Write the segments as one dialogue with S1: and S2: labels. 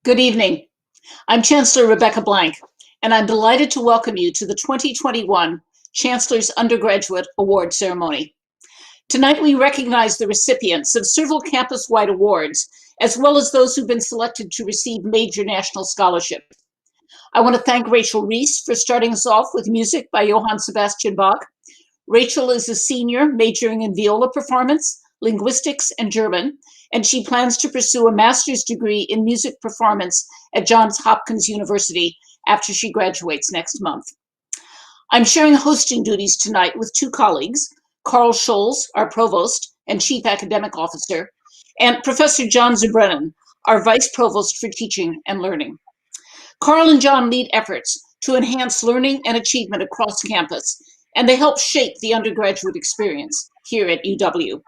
S1: Good evening. I'm Chancellor Rebecca Blank, and I'm delighted to welcome you to the 2021 Chancellor's Undergraduate Award Ceremony. Tonight, we recognize the recipients of several campus-wide awards, as well as those who've been selected to receive major national scholarships. I want to thank Rachel Reese for starting us off with music by Johann Sebastian Bach. Rachel is a senior majoring in viola performance, linguistics, and German, and she plans to pursue a master's degree in music performance at Johns Hopkins University after she graduates next month. I'm sharing hosting duties tonight with two colleagues, Carl Scholz, our provost and chief academic officer, and Professor John Zubrennan, our vice provost for teaching and learning. Carl and John lead efforts to enhance learning and achievement across campus, and they help shape the undergraduate experience here at UW.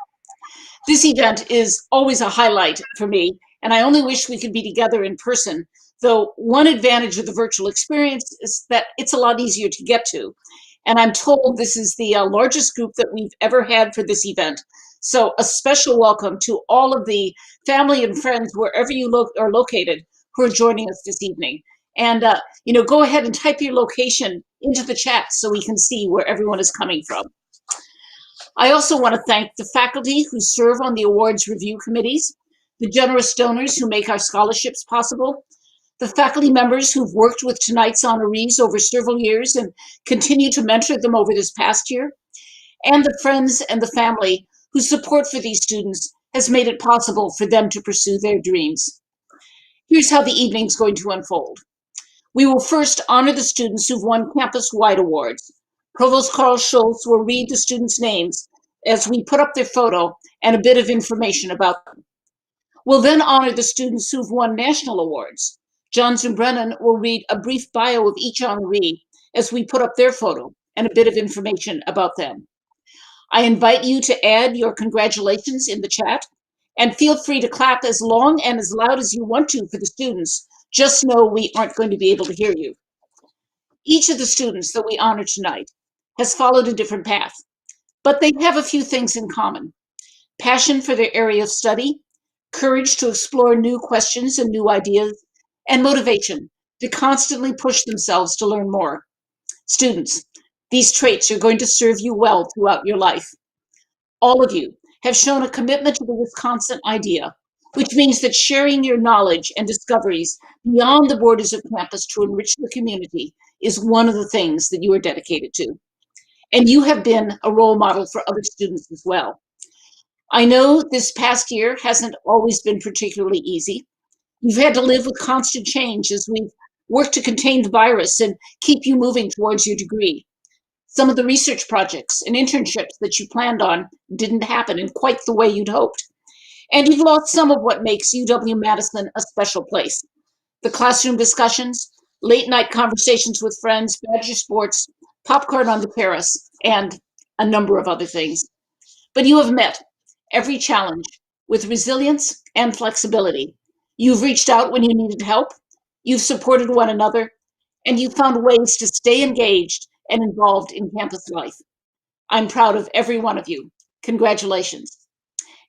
S1: This event is always a highlight for me, and I only wish we could be together in person, though one advantage of the virtual experience is that it's a lot easier to get to. And I'm told this is the largest group that we've ever had for this event. So a special welcome to all of the family and friends, wherever you are located, who are joining us this evening. And go ahead and type your location into the chat so we can see where everyone is coming from. I also want to thank the faculty who serve on the awards review committees, the generous donors who make our scholarships possible, the faculty members who've worked with tonight's honorees over several years and continue to mentor them over this past year, and the friends and the family whose support for these students has made it possible for them to pursue their dreams. Here's how the evening's going to unfold. We will first honor the students who've won campus-wide awards. Provost Carl Scholz will read the students' names as we put up their photo and a bit of information about them. We'll then honor the students who've won national awards. John Zubrennan will read a brief bio of each honoree as we put up their photo and a bit of information about them. I invite you to add your congratulations in the chat, and feel free to clap as long and as loud as you want to for the students. Just know we aren't going to be able to hear you. Each of the students that we honor tonight has followed a different path, but they have a few things in common: passion for their area of study, courage to explore new questions and new ideas, and motivation to constantly push themselves to learn more. Students, these traits are going to serve you well throughout your life. All of you have shown a commitment to the Wisconsin idea, which means that sharing your knowledge and discoveries beyond the borders of campus to enrich the community is one of the things that you are dedicated to. And you have been a role model for other students as well. I know this past year hasn't always been particularly easy. You've had to live with constant change as we've worked to contain the virus and keep you moving towards your degree. Some of the research projects and internships that you planned on didn't happen in quite the way you'd hoped. And you've lost some of what makes UW-Madison a special place: the classroom discussions, late night conversations with friends, Badger sports, popcorn on the terrace, and a number of other things. But you have met every challenge with resilience and flexibility. You've reached out when you needed help, you've supported one another, and you've found ways to stay engaged and involved in campus life. I'm proud of every one of you. Congratulations.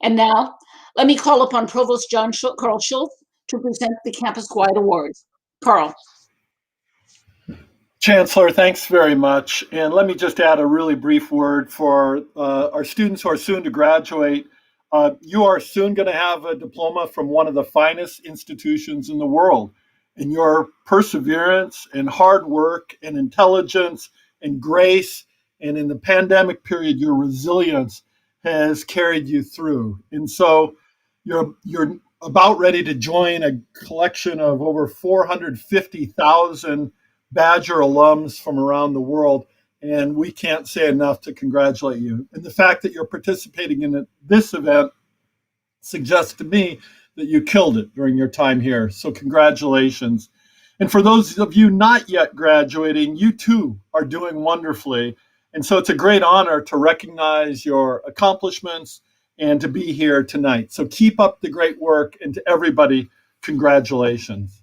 S1: And now, let me call upon Provost Carl Scholz to present the campus-wide awards. Carl.
S2: Chancellor, thanks very much. And let me just add a really brief word for our students who are soon to graduate. You are soon going to have a diploma from one of the finest institutions in the world. And your perseverance and hard work and intelligence and grace, and in the pandemic period, your resilience has carried you through. And so you're about ready to join a collection of over 450,000 Badger alums from around the world, and we can't say enough to congratulate you. And the fact that you're participating in this event suggests to me that you killed it during your time here. So congratulations. And for those of you not yet graduating, you too are doing wonderfully. And so it's a great honor to recognize your accomplishments and to be here tonight. So keep up the great work, and to everybody, congratulations.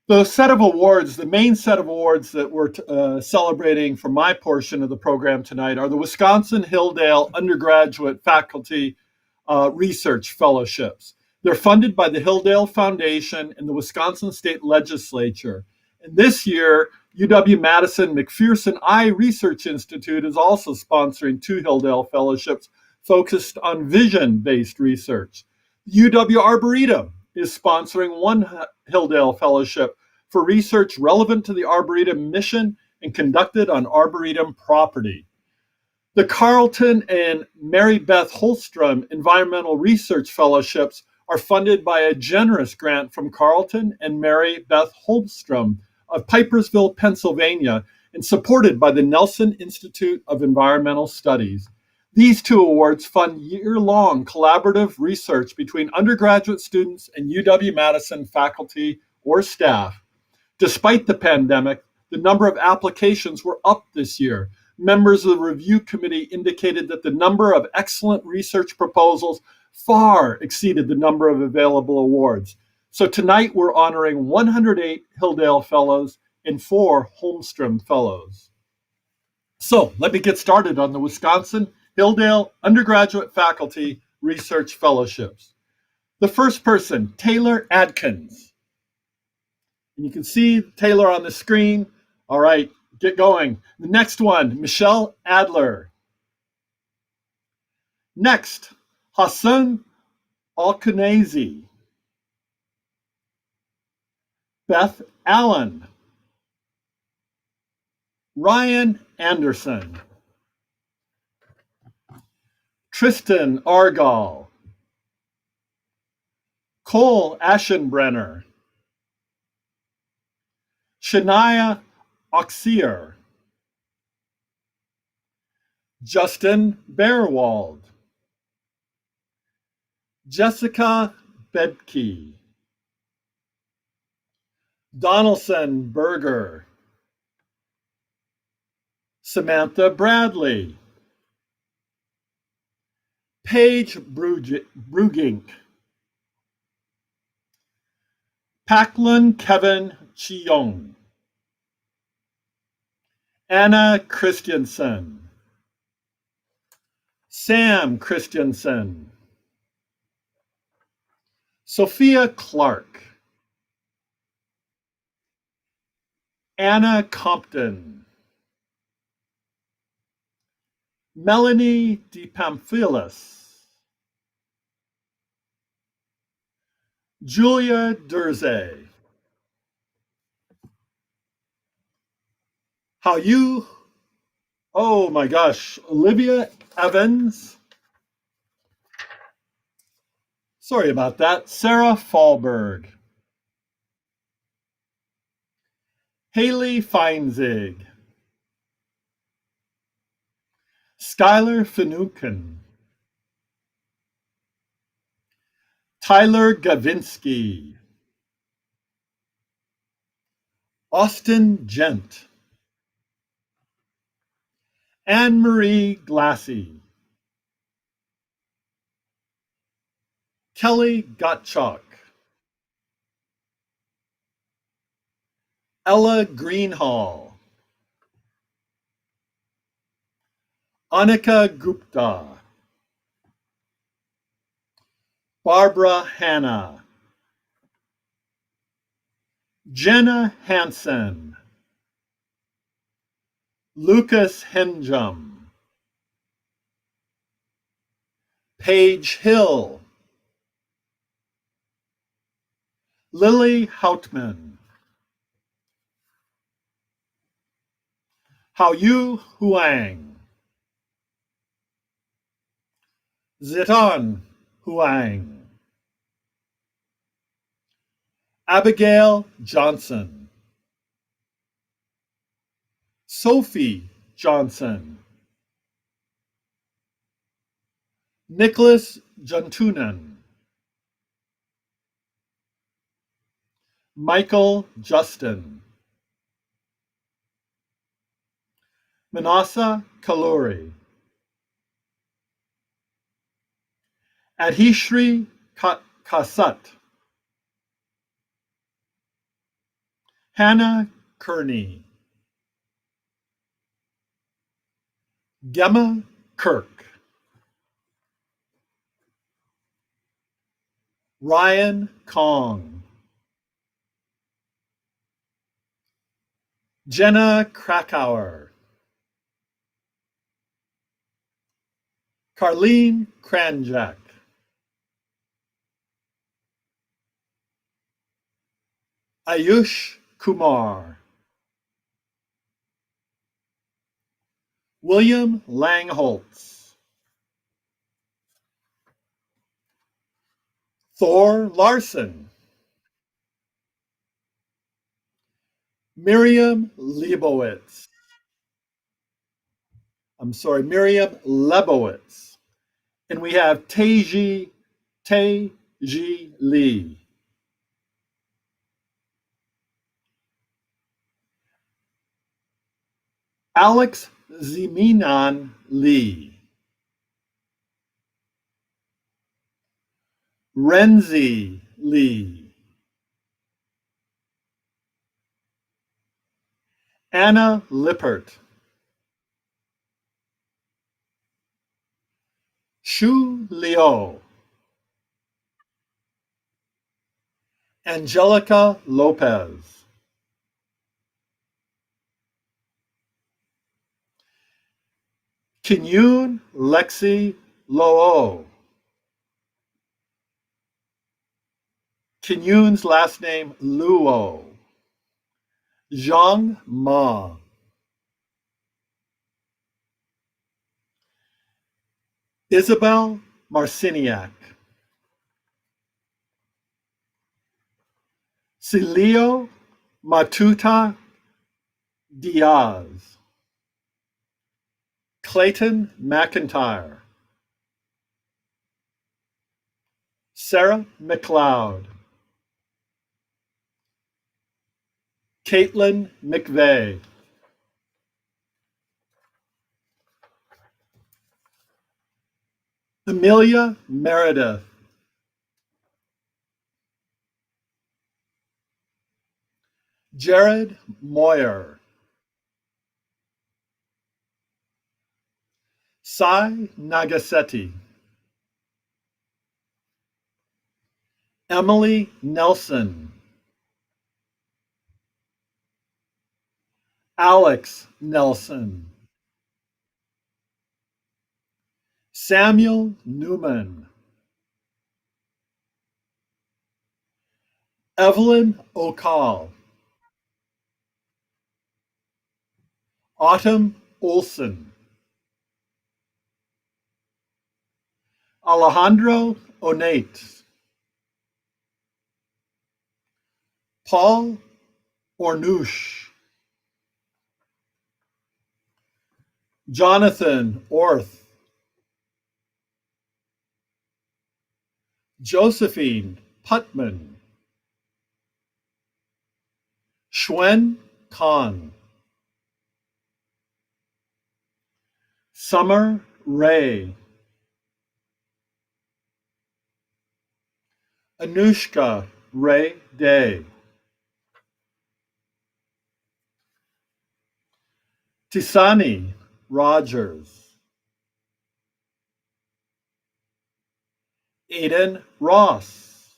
S2: The set of awards, the main set of awards that we're celebrating for my portion of the program tonight are the Wisconsin Hilldale Undergraduate Faculty research fellowships. They're funded by the Hilldale Foundation and the Wisconsin State Legislature. And this year, UW-Madison McPherson Eye Research Institute is also sponsoring 2 Hilldale fellowships focused on vision-based research. UW Arboretum is sponsoring 1 Hilldale fellowship for research relevant to the Arboretum mission and conducted on Arboretum property. The Carlton and Mary Beth Holstrom Environmental Research Fellowships are funded by a generous grant from Carlton and Mary Beth Holstrom of Pipersville, Pennsylvania, and supported by the Nelson Institute of Environmental Studies. These 2 awards fund year-long collaborative research between undergraduate students and UW-Madison faculty or staff. Despite the pandemic, the number of applications were up this year. Members of the review committee indicated that the number of excellent research proposals far exceeded the number of available awards. So tonight we're honoring 108 Hilldale Fellows and 4 Holmstrom Fellows. So let me get started on the Wisconsin Hilldale Undergraduate Faculty Research Fellowships. The first person, Taylor Adkins. And you can see Taylor on the screen. All right, get going. The next one, Michelle Adler. Next, Hassan Alkanazi. Beth Allen. Ryan Anderson. Tristan Argall. Cole Aschenbrenner. Shania Oxier. Justin Bearwald. Jessica Bedke. Donaldson Berger. Samantha Bradley. Paige Brugink. Packlin Kevin Cheong. Anna Christensen. Sam Christensen. Sophia Clark. Anna Compton. Melanie DePamphilis. Julia Durze. Oh my gosh, Olivia Evans. Sorry about that. Sarah Fallberg. Haley Feinzig. Skylar Finucane. Tyler Gavinsky. Austin Gent. Anne-Marie Glassy. Kelly Gottschalk. Ella Greenhall. Annika Gupta. Barbara Hanna. Jenna Hansen. Lucas Henjum. Paige Hill. Lily Houtman. Haoyu Huang. Zitan Huang. Abigail Johnson. Sophie Johnson. Nicholas Juntunen. Michael Justin. Manasa Kaluri. Adhishri Kasat. Hannah Kearney. Gemma Kirk. Ryan Kong, Jenna Krakauer, Carlene Kranjak, Ayush Kumar, William Langholtz, Thor Larson, Miriam Leibowitz. Miriam Lebowitz. And we have Taiji Lee. Alex Ziminan Lee. Renzi Lee. Anna Lippert. Shu Liu. Angelica Lopez. Kinyun Lexi Loo. Kinyun's last name Luo. Zhang Ma. Isabel Marciniak. Celio Matuta Diaz. Clayton McIntyre. Sarah McLeod. Caitlin McVeigh. Amelia Meredith. Jared Moyer. Sai Nagaseti. Emily Nelson. Alex Nelson. Samuel Newman. Evelyn O'Call. Autumn Olson. Alejandro Onate. Paul Ornush. Jonathan Orth. Josephine Putman. Shwen Khan. Summer Ray. Anushka Ray Day. Tisani Rogers. Aiden Ross.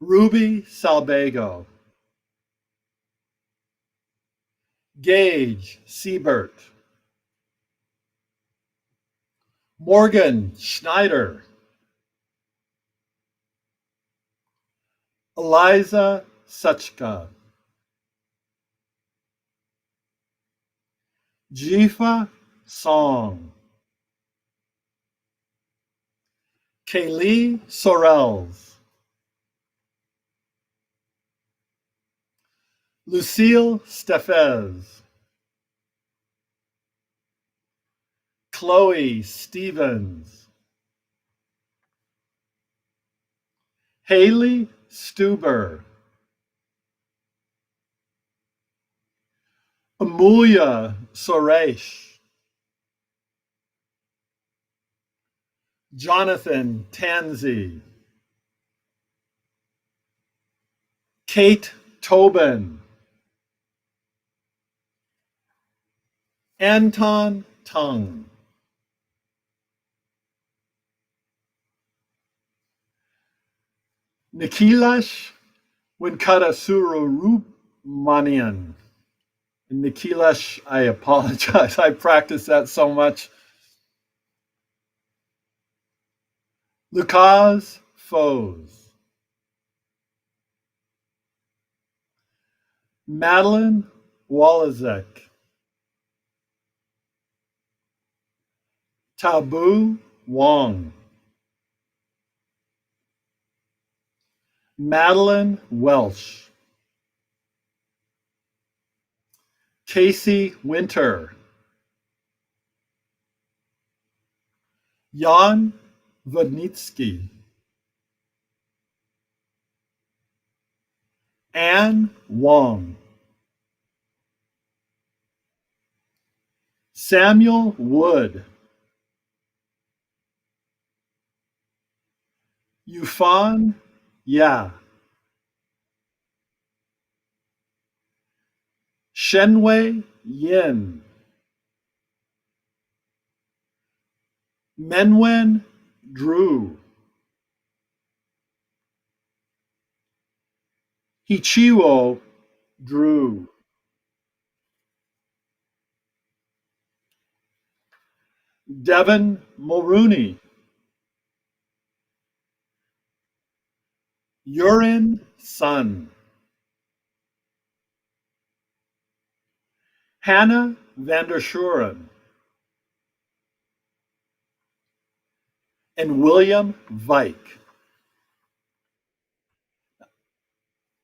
S2: Ruby Salbago. Gage Siebert. Morgan Schneider. Eliza Suchka. Jifa Song. Kaylee Sorrells. Lucille Steffes. Chloe Stevens. Haley Stuber. Amulia Suresh. Jonathan Tansey. Kate Tobin. Anton Tung. Nikhilesh Venkatasurubramanian. And Nikhilesh, I apologize. I practiced that so much. Lucas Foes. Madeline Walazek. Tabu Wong. Madeline Welsh. Casey Winter. Jan Vodnitsky. Anne Wong. Samuel Wood. Yufan Ya. Shenwei Yin. Menwen Drew. Hichiwo Drew. Devin Mulrooney. Urin Sun. Hannah Vanderschuren. And William Vike.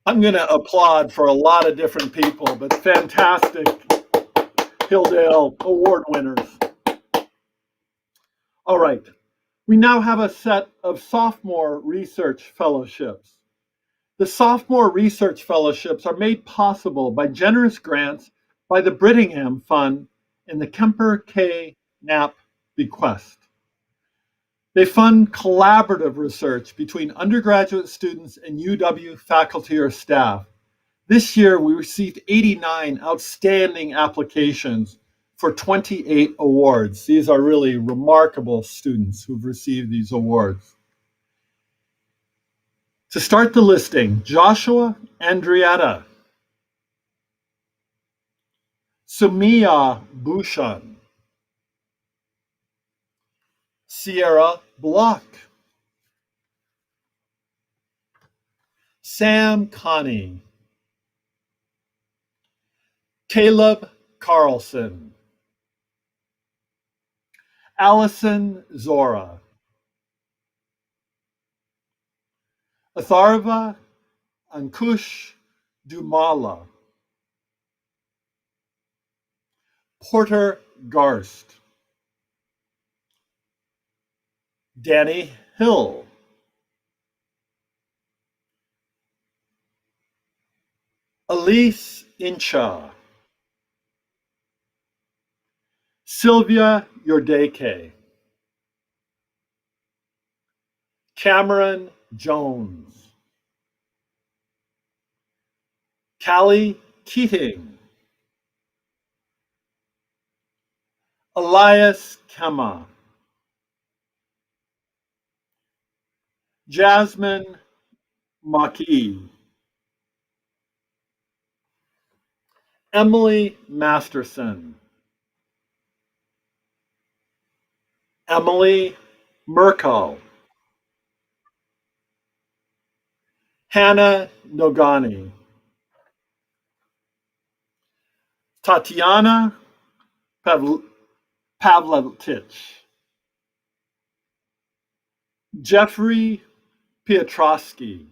S2: I'm going to applaud for a lot of different people, but fantastic Hilldale Award winners. All right, we now have a set of sophomore research fellowships. The sophomore research fellowships are made possible by generous grants by the Brittingham Fund and the Kemper K. Knapp Bequest. They fund collaborative research between undergraduate students and UW faculty or staff. This year, we received 89 outstanding applications for 28 awards. These are really remarkable students who've received these awards. To start the listing, Joshua Andrietta, Sumia Bhushan, Sierra Block, Sam Connie, Caleb Carlson, Allison Zora, Atharva Ankush Dumala, Porter Garst, Danny Hill, Elise Incha, Sylvia Yordake, Cameron Jones, Callie Keating, Elias Kema, Jasmine Maki, Emily Masterson, Emily Merkel, Hannah Nogani, Tatiana Pavletich, Jeffrey Piotrowski,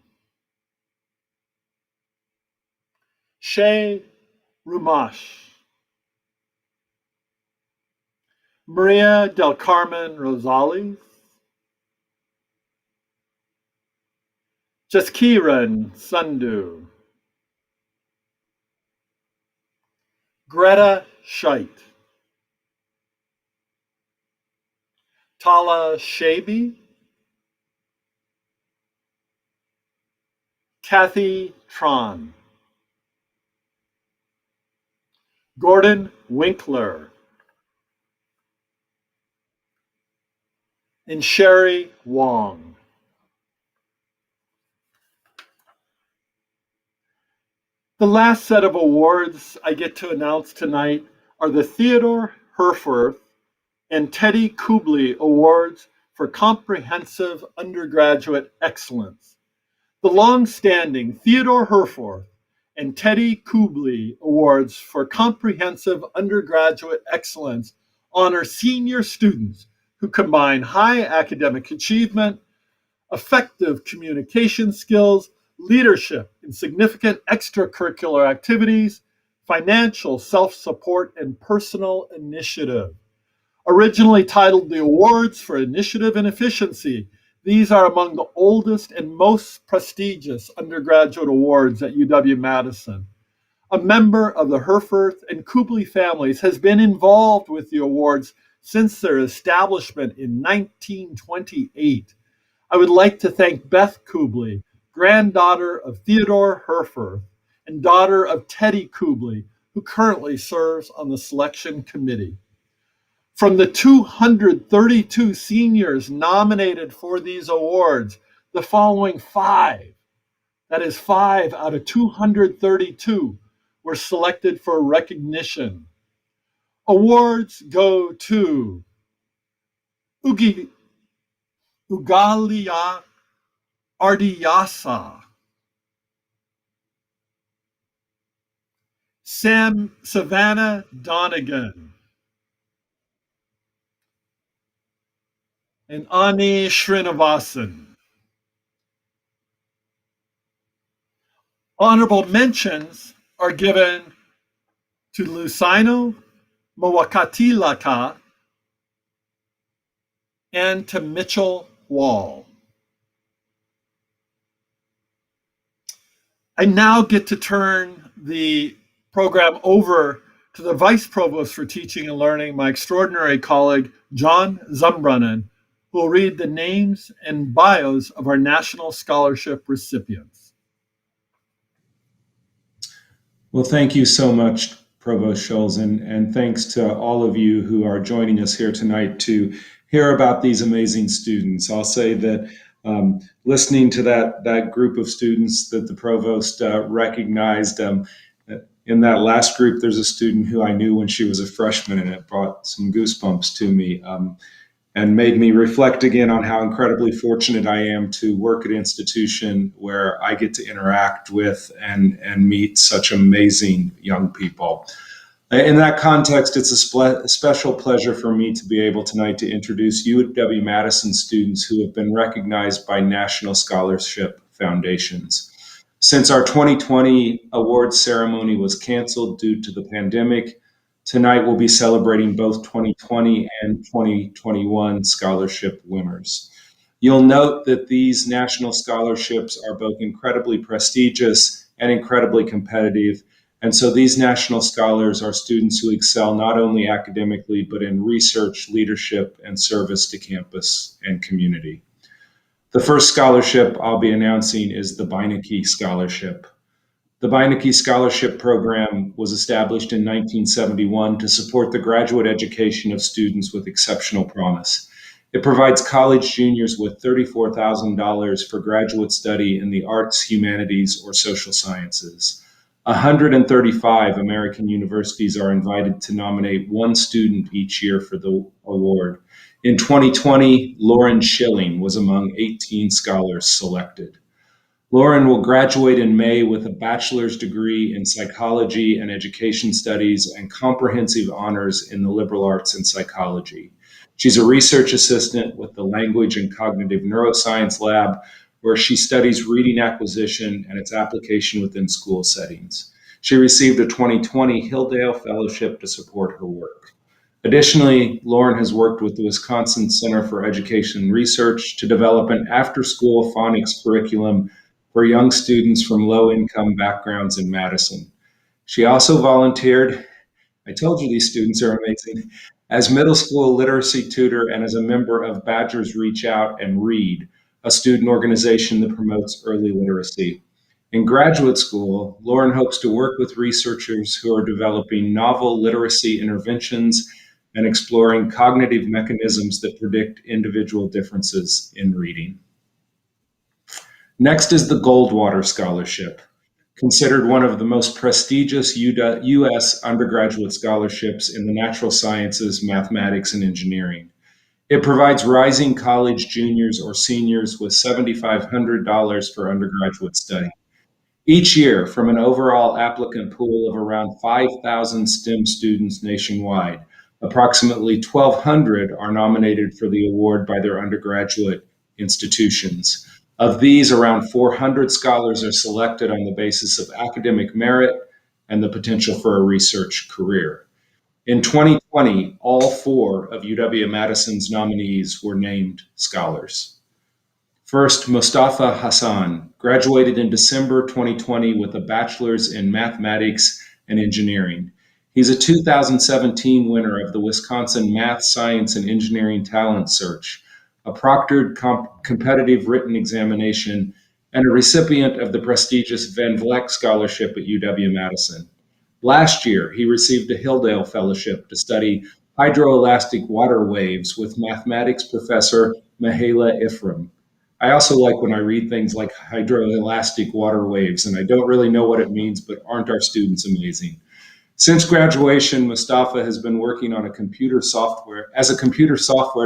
S2: Shay Rumash, Maria del Carmen Rosales, Jaskiran Sandhu, Greta Scheit, Tala Shaby, Kathy Tron, Gordon Winkler, and Sherry Wong. The last set of awards I get to announce tonight are the Theodore Herforth and Teddy Kubley Awards for Comprehensive Undergraduate Excellence. The long-standing Theodore Herforth and Teddy Kubley Awards for Comprehensive Undergraduate Excellence honor senior students who combine high academic achievement, effective communication skills, leadership in significant extracurricular activities, financial self-support, and personal initiative. Originally titled the Awards for Initiative and Efficiency, these are among the oldest and most prestigious undergraduate awards at UW-Madison. A member of the Herforth and Kubley families has been involved with the awards since their establishment in 1928. I would like to thank Beth Kubley, granddaughter of Theodore Herforth and daughter of Teddy Kubley, who currently serves on the selection committee. From the 232 seniors nominated for these awards, the following five, that is 5 out of 232, were selected for recognition. Awards go to Ugalia Ardiyasa, Savannah Donegan, and Ani Srinivasan. Honorable mentions are given to Luciano Mawakatilaka and to Mitchell Wall. I now get to turn the program over to the Vice Provost for Teaching and Learning, my extraordinary colleague, John Zumbranen, who will read the names and bios of our National Scholarship recipients.
S3: Well, thank you so much, Provost Schulz, and thanks to all of you who are joining us here tonight to hear about these amazing students. I'll say that listening to that group of students that the Provost recognized, in that last group, there's a student who I knew when she was a freshman, and it brought some goosebumps to me and made me reflect again on how incredibly fortunate I am to work at an institution where I get to interact with and meet such amazing young people. In that context, it's a special pleasure for me to be able tonight to introduce UW-Madison students who have been recognized by National Scholarship Foundations. Since our 2020 awards ceremony was canceled due to the pandemic, tonight we'll be celebrating both 2020 and 2021 scholarship winners. You'll note that these national scholarships are both incredibly prestigious and incredibly competitive. And so these national scholars are students who excel not only academically, but in research, leadership, and service to campus and community. The first scholarship I'll be announcing is the Beinecke Scholarship. The Beinecke Scholarship Program was established in 1971 to support the graduate education of students with exceptional promise. It provides college juniors with $34,000 for graduate study in the arts, humanities, or social sciences. 135 American universities are invited to nominate one student each year for the award. In 2020, Lauren Schilling was among 18 scholars selected. Lauren will graduate in May with a bachelor's degree in psychology and education studies and comprehensive honors in the liberal arts and psychology. She's a research assistant with the Language and Cognitive Neuroscience Lab, where she studies reading acquisition and its application within school settings. She received a 2020 Hilldale Fellowship to support her work. Additionally, Lauren has worked with the Wisconsin Center for Education and Research to develop an after-school phonics curriculum for young students from low-income backgrounds in Madison. She also volunteered, I told you these students are amazing, as middle school literacy tutor and as a member of Badgers Reach Out and Read, a student organization that promotes early literacy. In graduate school, Lauren hopes to work with researchers who are developing novel literacy interventions and exploring cognitive mechanisms that predict individual differences in reading. Next is the Goldwater Scholarship. considered one of the most prestigious U.S. undergraduate scholarships in the natural sciences, mathematics, and engineering. It provides rising college juniors or seniors with $7,500 for undergraduate study. Each year, from an overall applicant pool of around 5,000 STEM students nationwide, approximately 1,200 are nominated for the award by their undergraduate institutions. Of these, around 400 scholars are selected on the basis of academic merit and the potential for a research career. In 2020, all 4 of UW-Madison's nominees were named scholars. First, Mustafa Hassan graduated in December 2020 with a bachelor's in mathematics and engineering. He's a 2017 winner of the Wisconsin Math, Science, and Engineering Talent Search, a proctored competitive written examination, and a recipient of the prestigious Van Vleck Scholarship at UW-Madison. Last year, he received a Hildale Fellowship to study hydroelastic water waves with mathematics professor Mahela Ifram. I also like when I read things like hydroelastic water waves, and I don't really know what it means, but aren't our students amazing? Since graduation, Mustafa has been working on a computer software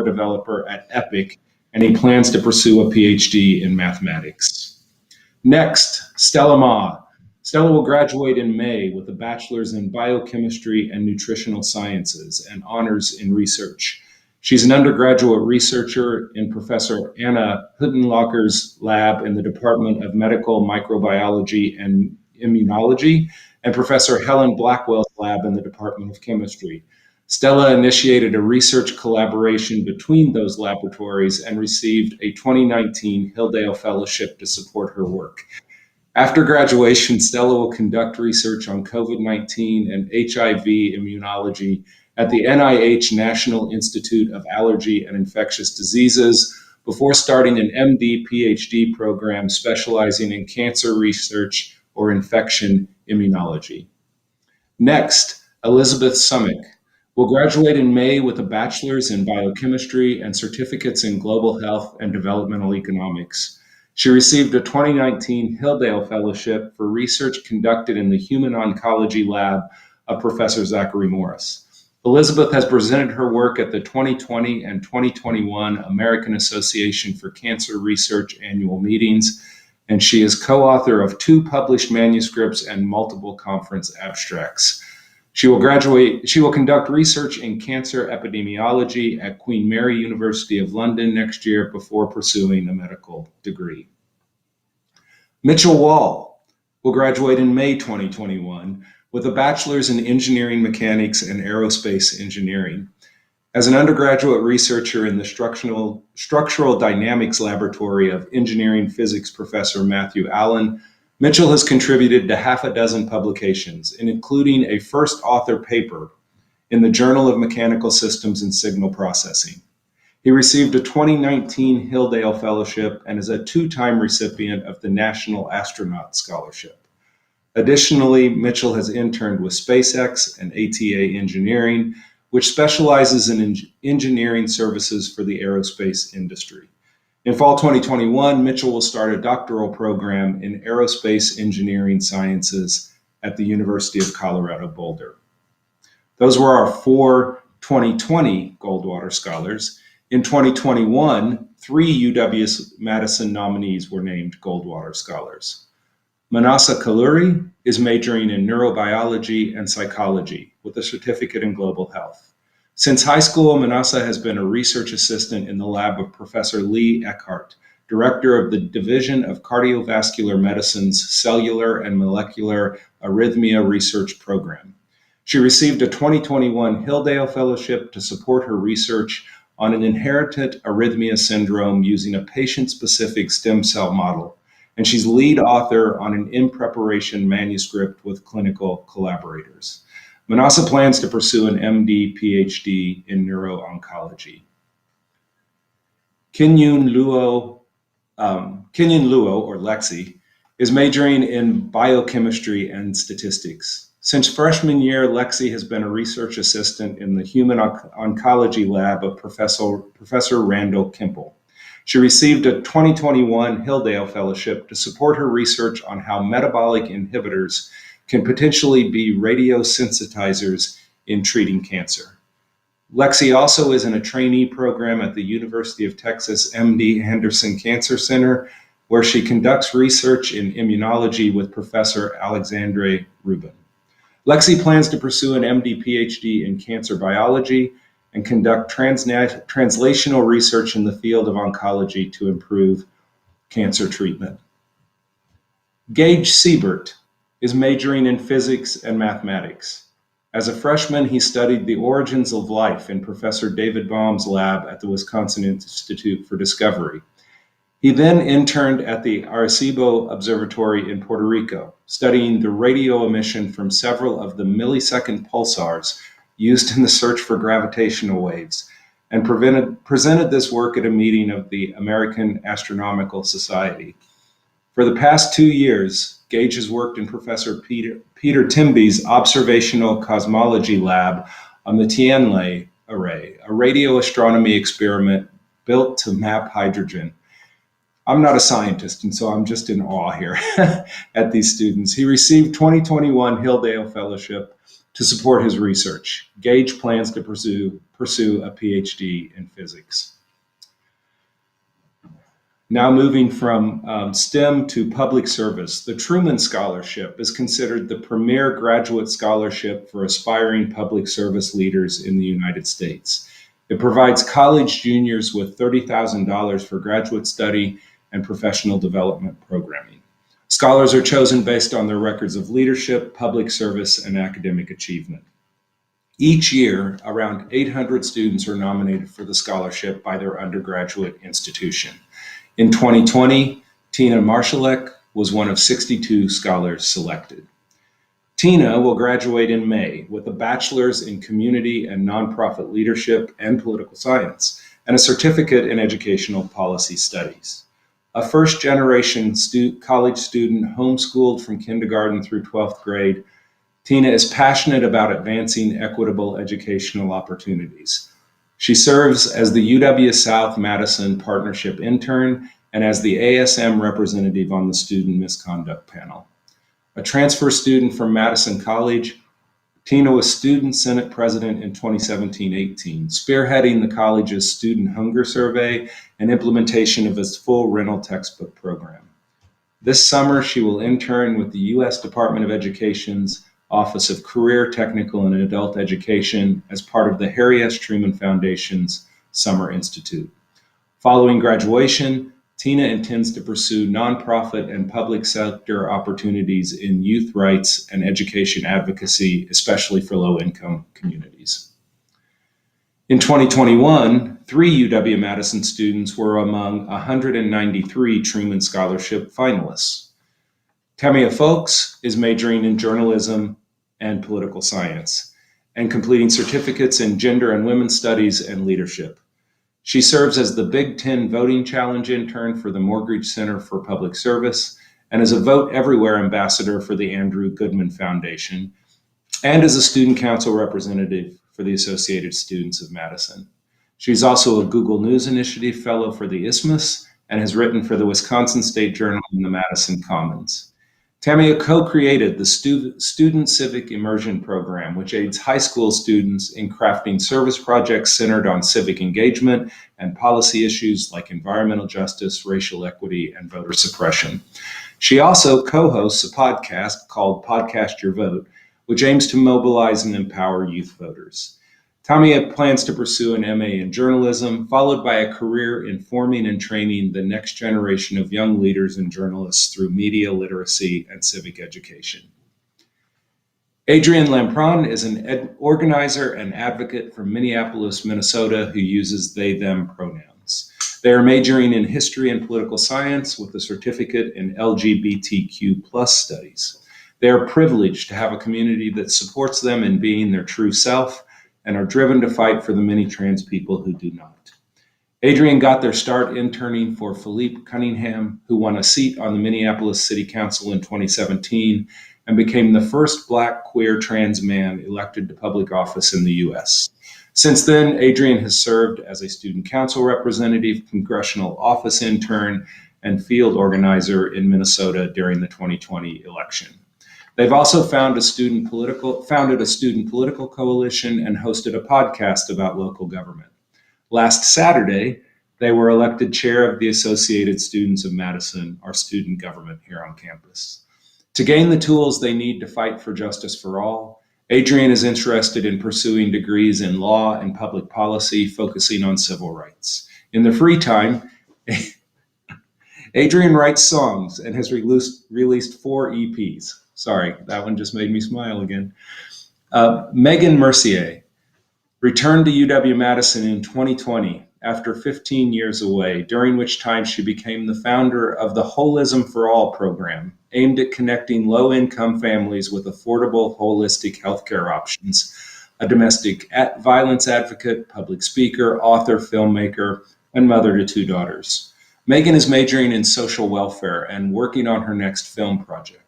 S3: developer at Epic, and he plans to pursue a PhD in mathematics. Next, Stella Ma. Stella will graduate in May with a bachelor's in biochemistry and nutritional sciences and honors in research. She's an undergraduate researcher in Professor Anna Huttenlocher's lab in the Department of Medical Microbiology and Immunology, and Professor Helen Blackwell's lab in the Department of Chemistry. Stella initiated a research collaboration between those laboratories and received a 2019 Hildale Fellowship to support her work. After graduation, Stella will conduct research on COVID-19 and HIV immunology at the NIH National Institute of Allergy and Infectious Diseases before starting an MD PhD program specializing in cancer research or infection immunology. Next, Elizabeth Summick will graduate in May with a bachelor's in biochemistry and certificates in global health and developmental economics. She received a 2019 Hildale Fellowship for research conducted in the Human Oncology Lab of Professor Zachary Morris. Elizabeth has presented her work at the 2020 and 2021 American Association for Cancer Research annual meetings, and she is co-author of 2 published manuscripts and multiple conference abstracts. She will conduct research in cancer epidemiology at Queen Mary University of London next year before pursuing a medical degree. Mitchell Wall will graduate in May 2021 with a bachelor's in engineering mechanics and aerospace engineering. As an undergraduate researcher in the structural dynamics laboratory of engineering physics professor Matthew Allen, Mitchell has contributed to 6 publications, including a first author paper in the Journal of Mechanical Systems and Signal Processing. He received a 2019 Hildale Fellowship and is a 2-time recipient of the National Astronaut Scholarship. Additionally, Mitchell has interned with SpaceX and ATA Engineering, which specializes in engineering services for the aerospace industry. In fall 2021, Mitchell will start a doctoral program in aerospace engineering sciences at the University of Colorado Boulder. Those were our 4 2020 Goldwater Scholars. In 2021, 3 UW-Madison nominees were named Goldwater Scholars. Manasa Kaluri is majoring in neurobiology and psychology with a certificate in global health. Since high school, Manasa has been a research assistant in the lab of Professor Lee Eckhart, director of the Division of Cardiovascular Medicine's Cellular and Molecular Arrhythmia Research Program. She received a 2021 Hildale Fellowship to support her research on an inherited arrhythmia syndrome using a patient-specific stem cell model, and she's lead author on an in preparation manuscript with clinical collaborators. Manasa plans to pursue an MD PhD in neuro-oncology. Kinyoon Luo, or Lexi, is majoring in biochemistry and statistics. Since freshman year, Lexi has been a research assistant in the Human Oncology Lab of Professor Randall Kimple. She received a 2021 Hilldale Fellowship to support her research on how metabolic inhibitors can potentially be radiosensitizers in treating cancer. Lexi also is in a trainee program at the University of Texas MD Anderson Cancer Center, where she conducts research in immunology with Professor Alexandre Rubin. Lexi plans to pursue an MD PhD in cancer biology and conduct translational research in the field of oncology to improve cancer treatment. Gage Siebert is majoring in physics and mathematics. As a freshman, he studied the origins of life in Professor David Baum's lab at the Wisconsin Institute for Discovery. He then interned at the Arecibo Observatory in Puerto Rico, studying the radio emission from several of the millisecond pulsars used in the search for gravitational waves, and presented this work at a meeting of the American Astronomical Society. For the past 2 years, Gage has worked in Professor Peter Timby's observational cosmology lab on the Tianlai array, a radio astronomy experiment built to map hydrogen. I'm not a scientist, and so I'm just in awe here at these students. He received 2021 Hilldale Fellowship to support his research. Gage plans to pursue a PhD in physics. Now moving from STEM to public service, the Truman Scholarship is considered the premier graduate scholarship for aspiring public service leaders in the United States. It provides college juniors with $30,000 for graduate study and professional development programming. Scholars are chosen based on their records of leadership, public service, and academic achievement. Each year, around 800 students are nominated for the scholarship by their undergraduate institution. In 2020, Tina Marszalek was one of 62 scholars selected. Tina will graduate in May with a bachelor's in community and nonprofit leadership and political science, and a certificate in educational policy studies. A first-generation college student homeschooled from kindergarten through 12th grade, Tina is passionate about advancing equitable educational opportunities. She serves as the UW South Madison Partnership Intern and as the ASM representative on the Student Misconduct Panel. A transfer student from Madison College, Tina was Student Senate President in 2017-18, spearheading the college's Student Hunger Survey and implementation of its full rental textbook program. This summer, she will intern with the U.S. Department of Education's Office of Career, Technical, and Adult Education as part of the Harry S. Truman Foundation's Summer Institute. Following graduation, Tina intends to pursue nonprofit and public sector opportunities in youth rights and education advocacy, especially for low-income communities. In 2021, 3 UW-Madison students were among 193 Truman Scholarship finalists. Tamia Folks is majoring in journalism and political science and completing certificates in gender and women's studies and leadership. She serves as the Big Ten Voting Challenge intern for the Morgridge Center for Public Service and as a Vote Everywhere ambassador for the Andrew Goodman Foundation, and as a student council representative for the Associated Students of Madison. She's also a Google News Initiative Fellow for the Isthmus and has written for the Wisconsin State Journal and the Madison Commons. Tamia co-created the Student Civic Immersion Program, which aids high school students in crafting service projects centered on civic engagement and policy issues like environmental justice, racial equity, and voter suppression. She also co-hosts a podcast called Podcast Your Vote, which aims to mobilize and empower youth voters. Tamia plans to pursue an MA in journalism, followed by a career in forming and training the next generation of young leaders and journalists through media literacy and civic education. Adrienne Lampron is an organizer and advocate from Minneapolis, Minnesota, who uses they/them pronouns. They are majoring in history and political science with a certificate in LGBTQ+ studies. They are privileged to have a community that supports them in being their true self and are driven to fight for the many trans people who do not. Adrienne got their start interning for Philippe Cunningham, who won a seat on the Minneapolis City Council in 2017 and became the first Black, queer, trans man elected to public office in the U.S. Since then, Adrienne has served as a student council representative, congressional office intern, and field organizer in Minnesota during the 2020 election. They've also founded a student political coalition and hosted a podcast about local government. Last Saturday, they were elected chair of the Associated Students of Madison, our student government here on campus. To gain the tools they need to fight for justice for all, Adrienne is interested in pursuing degrees in law and public policy, focusing on civil rights. In the free time, Adrienne writes songs and has released 4 EPs. Sorry, that one just made me smile again. Megan Mercier returned to UW-Madison in 2020 after 15 years away, during which time she became the founder of the Holism for All program, aimed at connecting low-income families with affordable, holistic healthcare options. A domestic violence advocate, public speaker, author, filmmaker, and mother to 2 daughters. Megan is majoring in social welfare and working on her next film project.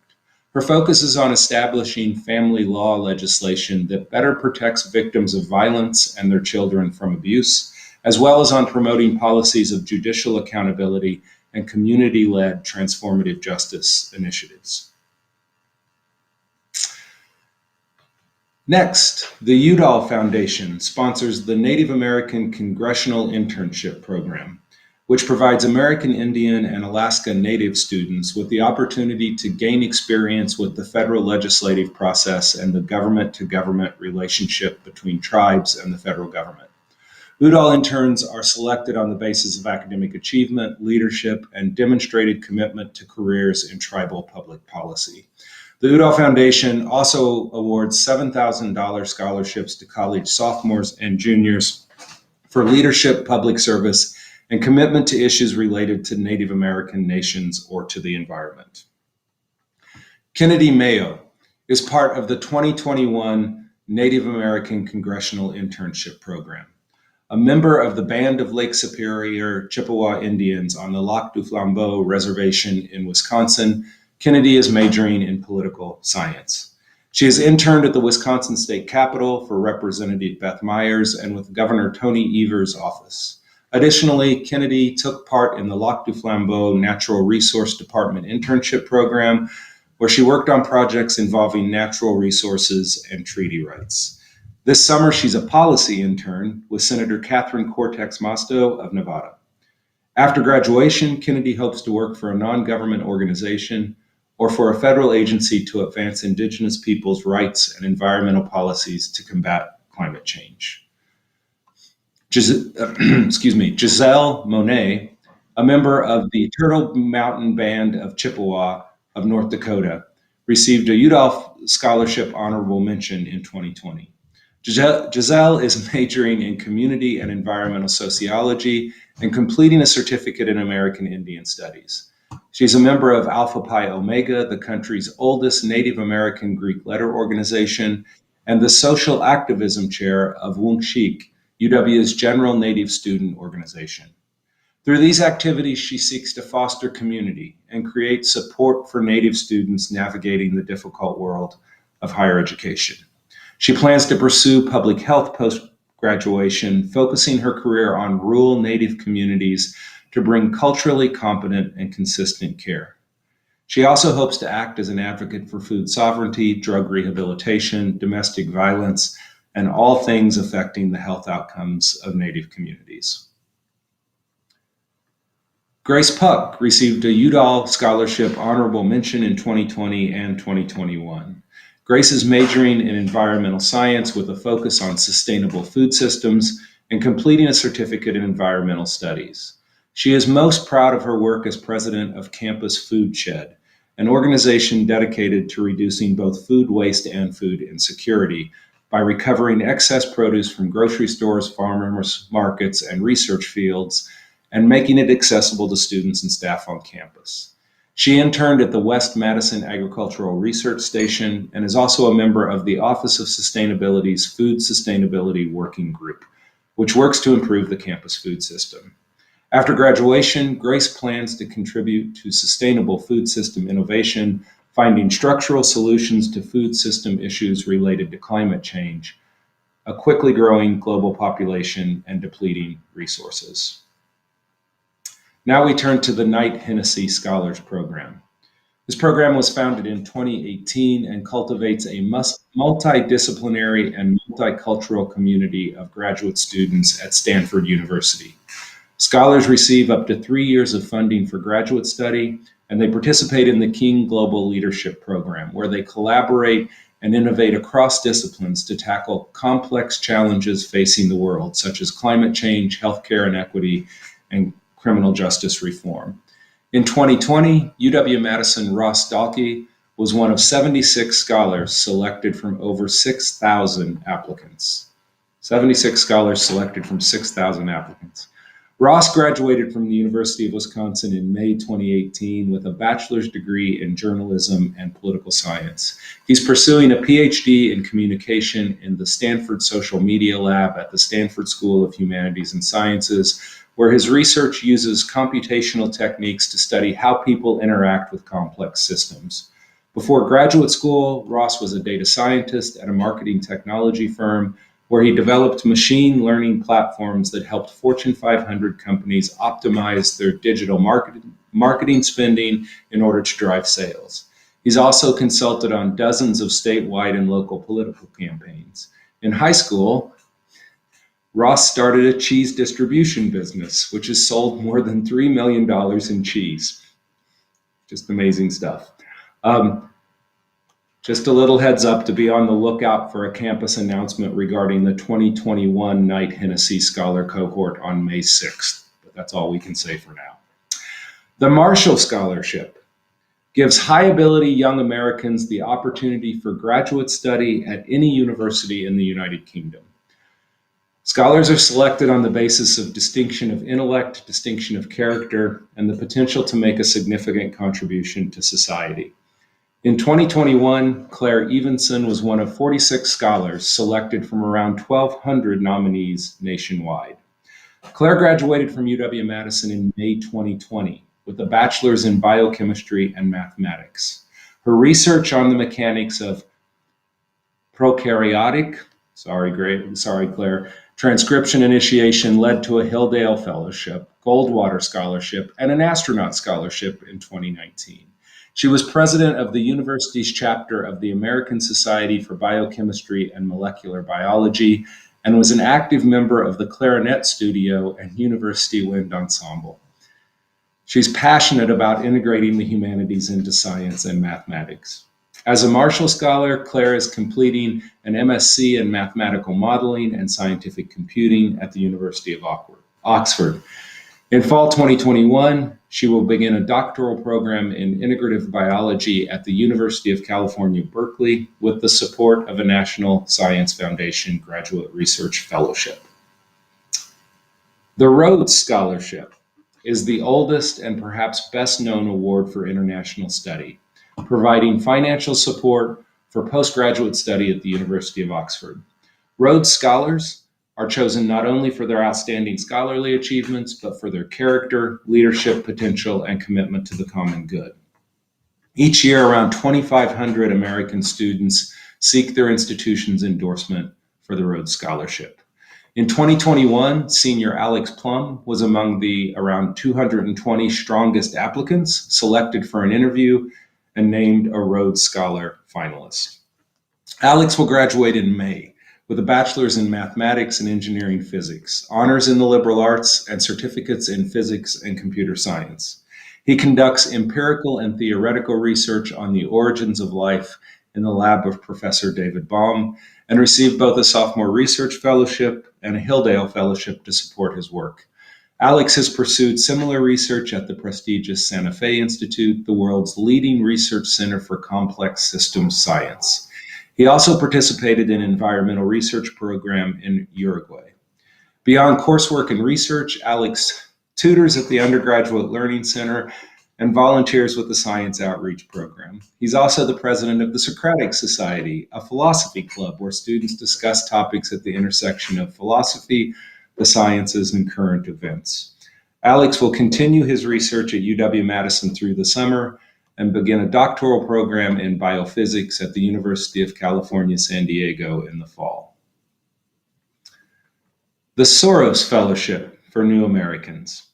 S3: Her focus is on establishing family law legislation that better protects victims of violence and their children from abuse, as well as on promoting policies of judicial accountability and community-led transformative justice initiatives. Next, the Udall Foundation sponsors the Native American Congressional Internship Program, which provides American Indian and Alaska Native students with the opportunity to gain experience with the federal legislative process and the government-to-government relationship between tribes and the federal government. Udall interns are selected on the basis of academic achievement, leadership, and demonstrated commitment to careers in tribal public policy. The Udall Foundation also awards $7,000 scholarships to college sophomores and juniors for leadership, public service, and commitment to issues related to Native American nations or to the environment. Kennedy Mayo is part of the 2021 Native American Congressional Internship Program. A member of the Band of Lake Superior Chippewa Indians on the Lac du Flambeau Reservation in Wisconsin, Kennedy is majoring in political science. She has interned at the Wisconsin State Capitol for Representative Beth Myers and with Governor Tony Evers' office. Additionally, Kennedy took part in the Lac du Flambeau Natural Resource Department internship program, where she worked on projects involving natural resources and treaty rights. This summer, she's a policy intern with Senator Catherine Cortex Masto of Nevada. After graduation, Kennedy hopes to work for a non-government organization or for a federal agency to advance Indigenous peoples' rights and environmental policies to combat climate change. Giselle Monet, a member of the Turtle Mountain Band of Chippewa of North Dakota, received a Udall Scholarship Honorable Mention in 2020. Giselle is majoring in community and environmental sociology and completing a certificate in American Indian Studies. She's a member of Alpha Pi Omega, the country's oldest Native American Greek letter organization, and the social activism chair of Wunshik, UW's General Native Student Organization. Through these activities, she seeks to foster community and create support for Native students navigating the difficult world of higher education. She plans to pursue public health post-graduation, focusing her career on rural Native communities to bring culturally competent and consistent care. She also hopes to act as an advocate for food sovereignty, drug rehabilitation, domestic violence, and all things affecting the health outcomes of Native communities. Grace Puck received a Udall Scholarship Honorable Mention in 2020 and 2021. Grace is majoring in environmental science with a focus on sustainable food systems and completing a certificate in environmental studies. She is most proud of her work as president of Campus Food Shed, an organization dedicated to reducing both food waste and food insecurity by recovering excess produce from grocery stores, farmers markets, and research fields, and making it accessible to students and staff on campus. She interned at the West Madison Agricultural Research Station and is also a member of the Office of Sustainability's Food Sustainability Working Group, which works to improve the campus food system. After graduation, Grace plans to contribute to sustainable food system innovation Finding Structural Solutions to Food System Issues Related to Climate Change, a Quickly Growing Global Population and Depleting Resources. Now we turn to the Knight Hennessy Scholars Program. This program was founded in 2018 and cultivates a multidisciplinary and multicultural community of graduate students at Stanford University. Scholars receive up to 3 years of funding for graduate study, and they participate in the King Global Leadership Program, where they collaborate and innovate across disciplines to tackle complex challenges facing the world, such as climate change, healthcare inequity, and criminal justice reform. In 2020, UW-Madison Ross Dalkey was one of 76 scholars selected from over 6,000 applicants. 76 scholars selected from 6,000 applicants. Ross graduated from the University of Wisconsin in May 2018 with a bachelor's degree in journalism and political science. He's pursuing a PhD in communication in the Stanford Social Media Lab at the Stanford School of Humanities and Sciences, where his research uses computational techniques to study how people interact with complex systems. Before graduate school, Ross was a data scientist at a marketing technology firm where he developed machine learning platforms that helped Fortune 500 companies optimize their digital marketing spending in order to drive sales. He's also consulted on dozens of statewide and local political campaigns. In high school, Ross started a cheese distribution business, which has sold more than $3 million in cheese. Just amazing stuff. Just a little heads up to be on the lookout for a campus announcement regarding the 2021 Knight Hennessy Scholar Cohort on May 6th, but that's all we can say for now. The Marshall Scholarship gives high-ability young Americans the opportunity for graduate study at any university in the United Kingdom. Scholars are selected on the basis of distinction of intellect, distinction of character, and the potential to make a significant contribution to society. In 2021, Claire Evenson was one of 46 scholars selected from around 1,200 nominees nationwide. Claire graduated from UW-Madison in May 2020 with a bachelor's in biochemistry and mathematics. Her research on the mechanics of prokaryotic, Claire, transcription initiation led to a Hilldale Fellowship, Goldwater Scholarship, and an Astronaut Scholarship in 2019. She was president of the university's chapter of the American Society for Biochemistry and Molecular Biology and was an active member of the Clarinet Studio and University Wind Ensemble. She's passionate about integrating the humanities into science and mathematics. As a Marshall Scholar, Claire is completing an MSc in Mathematical Modeling and Scientific Computing at the University of Oxford. In fall 2021, she will begin a doctoral program in integrative biology at the University of California, Berkeley, with the support of a National Science Foundation Graduate Research Fellowship. The Rhodes Scholarship is the oldest and perhaps best known award for international study, providing financial support for postgraduate study at the University of Oxford. Rhodes Scholars are chosen not only for their outstanding scholarly achievements, but for their character, leadership potential, and commitment to the common good. Each year, around 2,500 American students seek their institution's endorsement for the Rhodes Scholarship. In 2021, senior Alex Plum was among the around 220 strongest applicants selected for an interview and named a Rhodes Scholar finalist. Alex will graduate in May with a bachelor's in mathematics and engineering physics, honors in the liberal arts, and certificates in physics and computer science. He conducts empirical and theoretical research on the origins of life in the lab of Professor David Baum, and received both a sophomore research fellowship and a Hilldale Fellowship to support his work. Alex has pursued similar research at the prestigious Santa Fe Institute, the world's leading research center for complex systems science. He also participated in an environmental research program in Uruguay. Beyond coursework and research, Alex tutors at the Undergraduate Learning Center and volunteers with the Science Outreach Program. He's also the president of the Socratic Society, a philosophy club where students discuss topics at the intersection of philosophy, the sciences, and current events. Alex will continue his research at UW-Madison through the summer and begin a doctoral program in biophysics at the University of California, San Diego in the fall. The Soros Fellowship for New Americans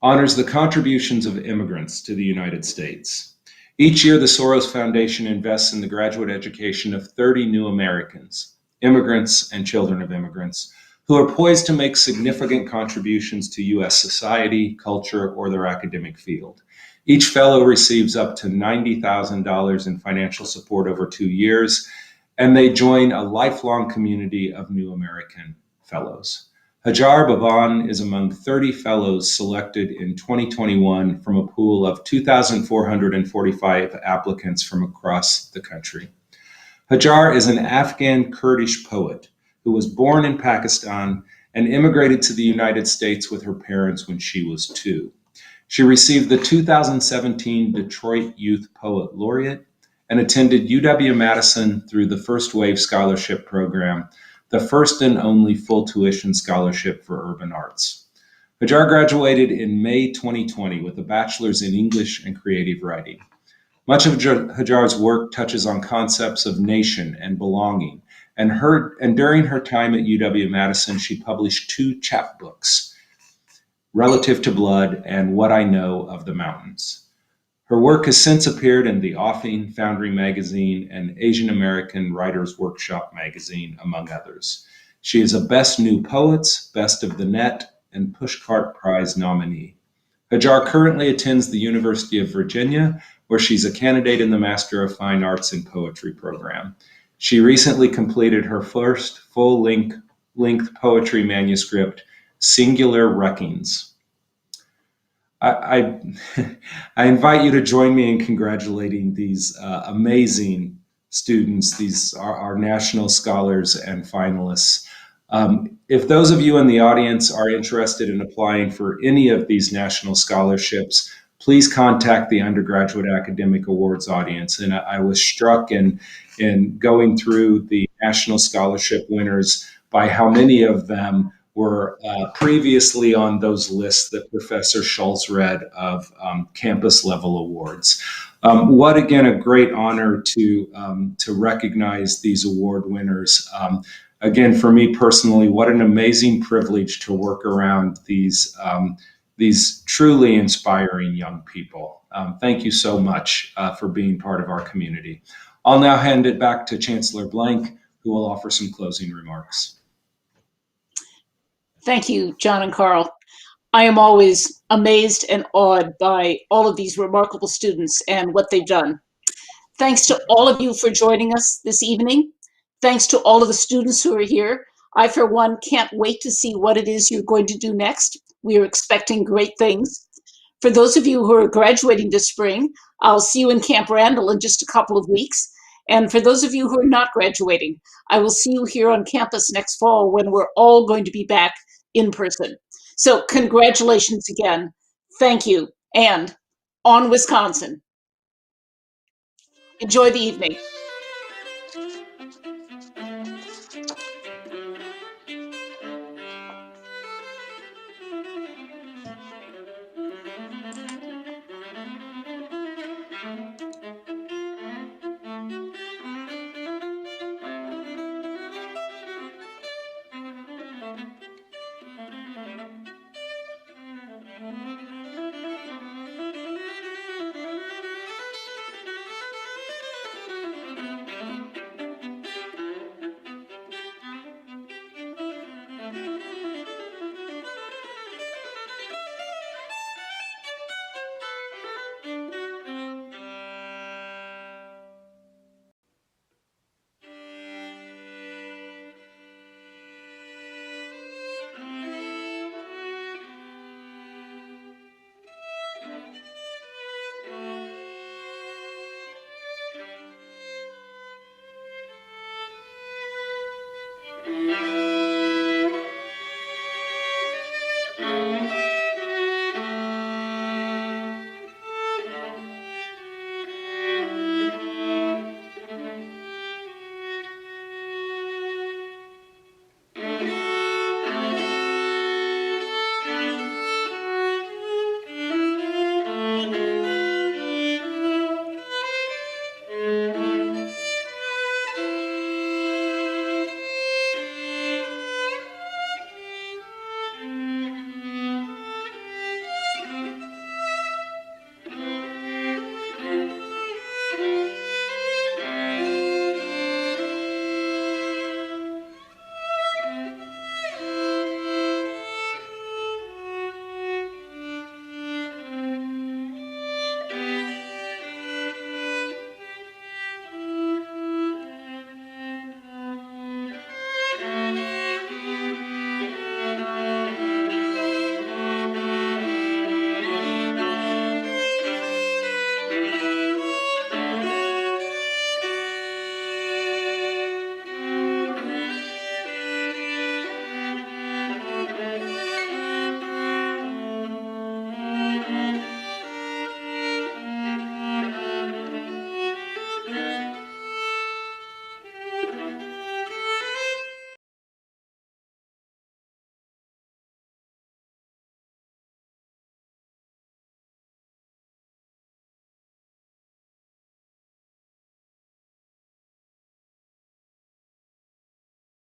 S3: honors the contributions of immigrants to the United States. Each year, the Soros Foundation invests in the graduate education of 30 new Americans, immigrants and children of immigrants, who are poised to make significant contributions to U.S. society, culture, or their academic field. Each fellow receives up to $90,000 in financial support over 2 years, and they join a lifelong community of new American fellows. Hajar Baban is among 30 fellows selected in 2021 from a pool of 2,445 applicants from across the country. Hajar is an Afghan Kurdish poet who was born in Pakistan and immigrated to the United States with her parents when she was 2. She received the 2017 Detroit Youth Poet Laureate and attended UW-Madison through the First Wave Scholarship Program, the first and only full tuition scholarship for urban arts. Hajar graduated in May 2020 with a bachelor's in English and creative writing. Much of Hajar's work touches on concepts of nation and belonging, and during her time at UW-Madison, she published 2 chapbooks, Relative to Blood and What I Know of the Mountains. Her work has since appeared in The Offing, Foundry Magazine, and Asian American Writers Workshop Magazine, among others. She is a Best New Poets, Best of the Net, and Pushcart Prize nominee. Hajar currently attends the University of Virginia, where she's a candidate in the Master of Fine Arts in Poetry program. She recently completed her first full-length poetry manuscript, Singular Wreckings. I invite you to join me in congratulating these amazing students. These are our national scholars and finalists. If those of you in the audience are interested in applying for any of these national scholarships, please contact the Undergraduate Academic Awards audience. And I was struck in going through the national scholarship winners by how many of them were previously on those lists that Professor Schultz read of campus level awards. What again a great honor to recognize these award winners. Again, for me personally, what an amazing privilege to work around these truly inspiring young people. Thank you so much for being part of our community. I'll now hand it back to Chancellor Blank, who will offer some closing remarks.
S1: Thank you, John and Carl. I am always amazed and awed by all of these remarkable students and what they've done. Thanks to all of you for joining us this evening. Thanks to all of the students who are here. I, for one, can't wait to see what it is you're going to do next. We are expecting great things. For those of you who are graduating this spring, I'll see you in Camp Randall in just a couple of weeks. And for those of you who are not graduating, I will see you here on campus next fall when we're all going to be back in person. So congratulations again. Thank you. And on Wisconsin. Enjoy the evening.